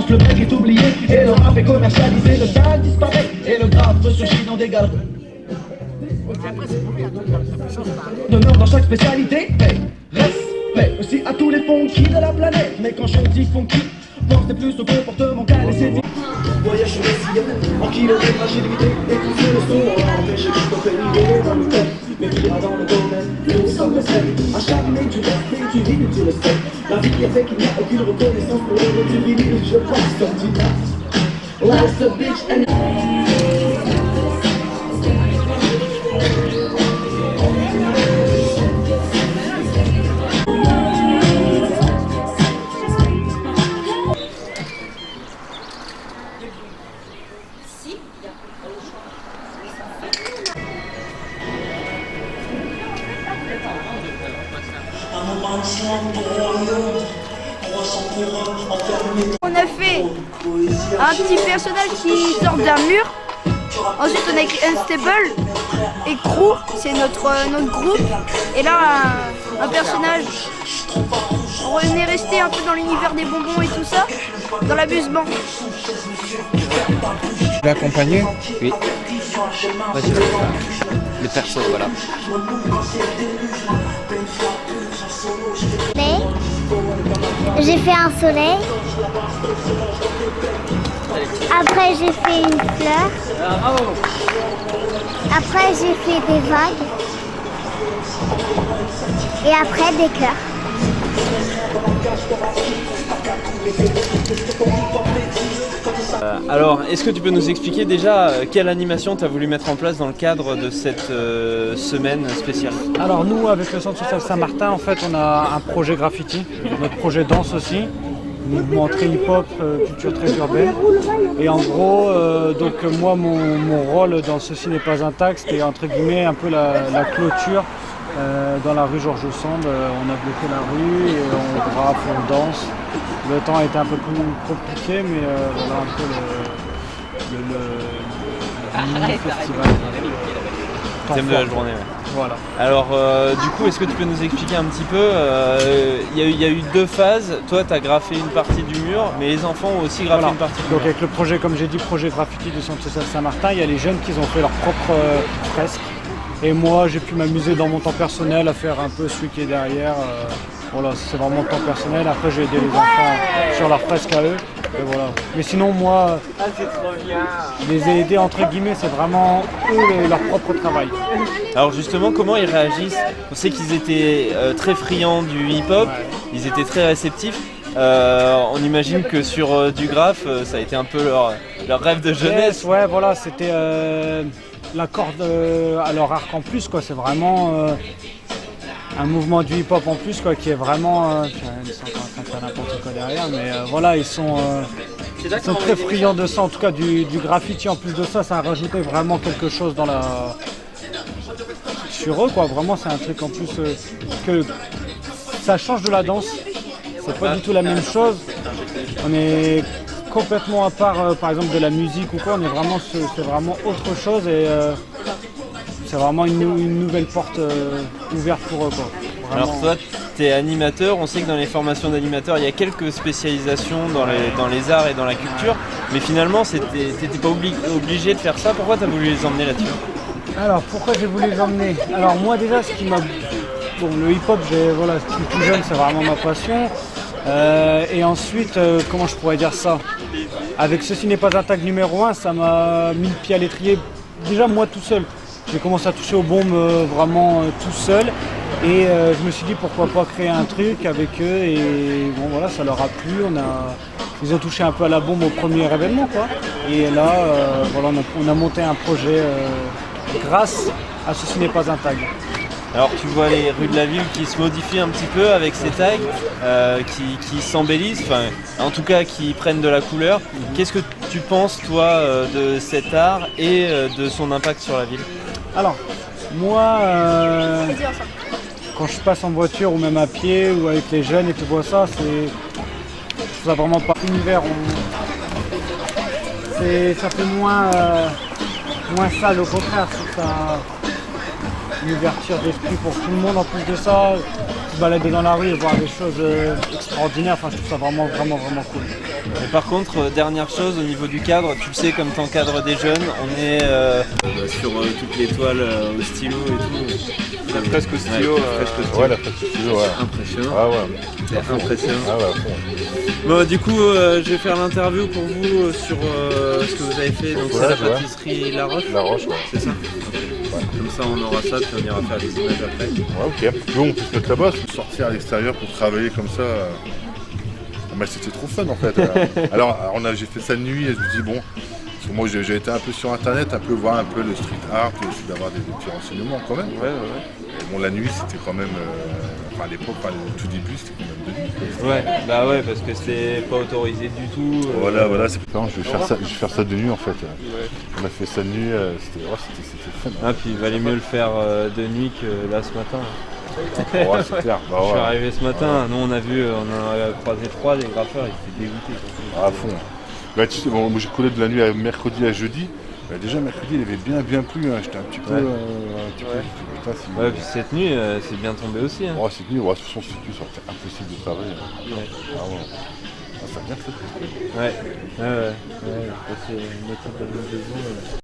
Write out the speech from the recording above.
France, le mec est oublié. Et le rap est commercialisé, le style disparaît. Et le graphe ressurgit dans des galeries. D'honneur dans chaque spécialité. Hey, respect aussi à tous les funky de la planète. Mais quand je dis funky, pensez plus au comportement qu'à l'esthétique. Voyage sur les sillons, en kilomètres agilité. Écoutez le son, on a empêché que je peux l'idée dans le tête. Mais qui ira dans le domaine, nous sommes le seul. À chaque main tu restes, tu vis, tu le sais. La vie qui fait qu'il n'y a aucune reconnaissance pour le rôle du vinyle. Je passe comme du nas. Last a bitch and... On a fait un petit personnage qui sort d'un mur. Ensuite on a écrit Unstable et Crew, c'est notre groupe. Et là un personnage. On est resté un peu dans l'univers des bonbons et tout ça, dans l'amusement. Tu l'as accompagné? Oui. Moi j'ai le perso, voilà. J'ai fait un soleil. Après j'ai fait une fleur. Après j'ai fait des vagues. Et après des cœurs. Alors, est-ce que tu peux nous expliquer déjà quelle animation tu as voulu mettre en place dans le cadre de cette semaine spéciale? Alors nous, avec le Centre social Saint-Martin, en fait, on a un projet graffiti, notre projet danse aussi, mouvement très hip-hop, culture très urbaine. Et en gros, donc moi, mon rôle dans Ceci n'est pas intact, c'était entre guillemets un peu la clôture dans la rue Georges Sand. On a bloqué la rue et on graffe, on danse. Le temps a été un peu plus compliqué, mais voilà un peu le festival. Thème de la journée. Ouais. Voilà. Alors, du coup, est-ce que tu peux nous expliquer un petit peu? Il y a eu deux phases. Toi, tu as graffé une partie du mur, mais les enfants ont aussi graffé une partie du mur. Donc, avec le projet, comme j'ai dit, projet graffiti du Centre social Saint-Martin, il y a les jeunes qui ont fait leur propre fresque. Et moi, j'ai pu m'amuser dans mon temps personnel à faire un peu celui qui est derrière. Voilà, c'est vraiment mon temps personnel. Après, j'ai aidé les enfants sur leur fresque à eux. Et voilà. Mais sinon, moi, je les ai aidés entre guillemets, c'est vraiment eux leur propre travail. Alors justement, comment ils réagissent? On sait qu'ils étaient très friands du hip-hop, ils étaient très réceptifs. On imagine que sur du graphe, ça a été un peu leur rêve de jeunesse. Yes, ouais, voilà, c'était la corde à leur arc en plus, quoi. C'est vraiment un mouvement du hip-hop en plus, quoi, qui est vraiment... ils sont en train de faire n'importe quoi derrière, mais voilà, ils sont très friands de ça, en tout cas du graffiti. En plus de ça, ça a rajouté vraiment quelque chose dans sur eux, quoi. Vraiment, c'est un truc en plus que ça change de la danse. C'est pas du tout la même chose. On est complètement à part, par exemple, de la musique ou quoi. On est vraiment, c'est vraiment autre chose et c'est vraiment une nouvelle porte ouverte pour eux, quoi. Vraiment. Alors toi, tu es animateur, on sait que dans les formations d'animateurs, il y a quelques spécialisations dans les arts et dans la culture, mais finalement, t'étais pas obligé de faire ça. Pourquoi tu as voulu les emmener là-dessus? Alors, pourquoi j'ai voulu les emmener? Alors moi déjà, ce qui m'a... Bon, le hip-hop, voilà, depuis tout jeune, c'est vraiment ma passion. Et ensuite, comment je pourrais dire ça? Avec Ceci n'est pas intact numéro 1, ça m'a mis le pied à l'étrier, déjà moi tout seul. J'ai commencé à toucher aux bombes vraiment tout seul et je me suis dit pourquoi pas créer un truc avec eux et bon voilà, ça leur a plu. Ils ont touché un peu à la bombe au premier événement, quoi. Et là, voilà, on a monté un projet grâce à Ceci n'est pas intact. Alors tu vois les rues de la ville qui se modifient un petit peu avec ces tags, qui s'embellissent, enfin en tout cas qui prennent de la couleur. Qu'est-ce que tu penses toi de cet art et de son impact sur la ville? Alors moi, quand je passe en voiture ou même à pied ou avec les jeunes et tout ça, je trouve ça vraiment pas l'univers. Ça fait moins sale, au contraire, c'est une ouverture d'esprit pour tout le monde en plus de ça. se balader dans la rue et voir des choses extraordinaires. Enfin, je trouve ça vraiment cool. Et par contre, dernière chose au niveau du cadre, tu le sais comme t'encadres des jeunes, on est sur toutes les toiles au stylo et tout. La fresque au stylo. Ouais, la fresque au stylo, ouais. Impressionnant. Ah ouais. C'est impressionnant. Ah ouais, à fond. Bon, du coup, je vais faire l'interview pour vous sur ce que vous avez fait. Donc, c'est la pâtisserie La Roche. La Roche, ouais. C'est ça. Ouais. Comme ça, on aura ça, puis on ira faire des images après. Ouais, ok. Bon, on peut se mettre là-bas, sortir à l'extérieur pour travailler comme ça. Bah, c'était trop fun en fait. Alors, j'ai fait ça de nuit et je me dis bon, parce que moi j'ai été un peu sur internet, un peu voir un peu le street art et aussi d'avoir des petits renseignements quand même. Ouais. Et bon, la nuit c'était quand même, à l'époque, au tout début c'était quand même de nuit. Ouais, bah ouais, parce que c'était pas autorisé du tout. Voilà, c'est non, je vais faire ça de nuit en fait. On a fait ça de nuit, c'était fun. Ah, puis il valait mieux le faire de nuit que là ce matin. Ouais, c'est clair. Bah, je suis arrivé ce matin, nous on a croisé 3 des graffeurs, ils étaient dégoûtés. À fond. Bah, tu sais, bon, moi j'ai collé de la nuit à mercredi à jeudi. Bah, déjà mercredi il avait bien plu, hein. J'étais un petit peu. Ouais, puis cette nuit c'est bien tombé aussi. Hein. Ouais, cette nuit, de toute façon cette nuit c'était impossible de travailler. Ouais. Ah ouais. Ah, ça a bien fait. Ouais. Passer une autre de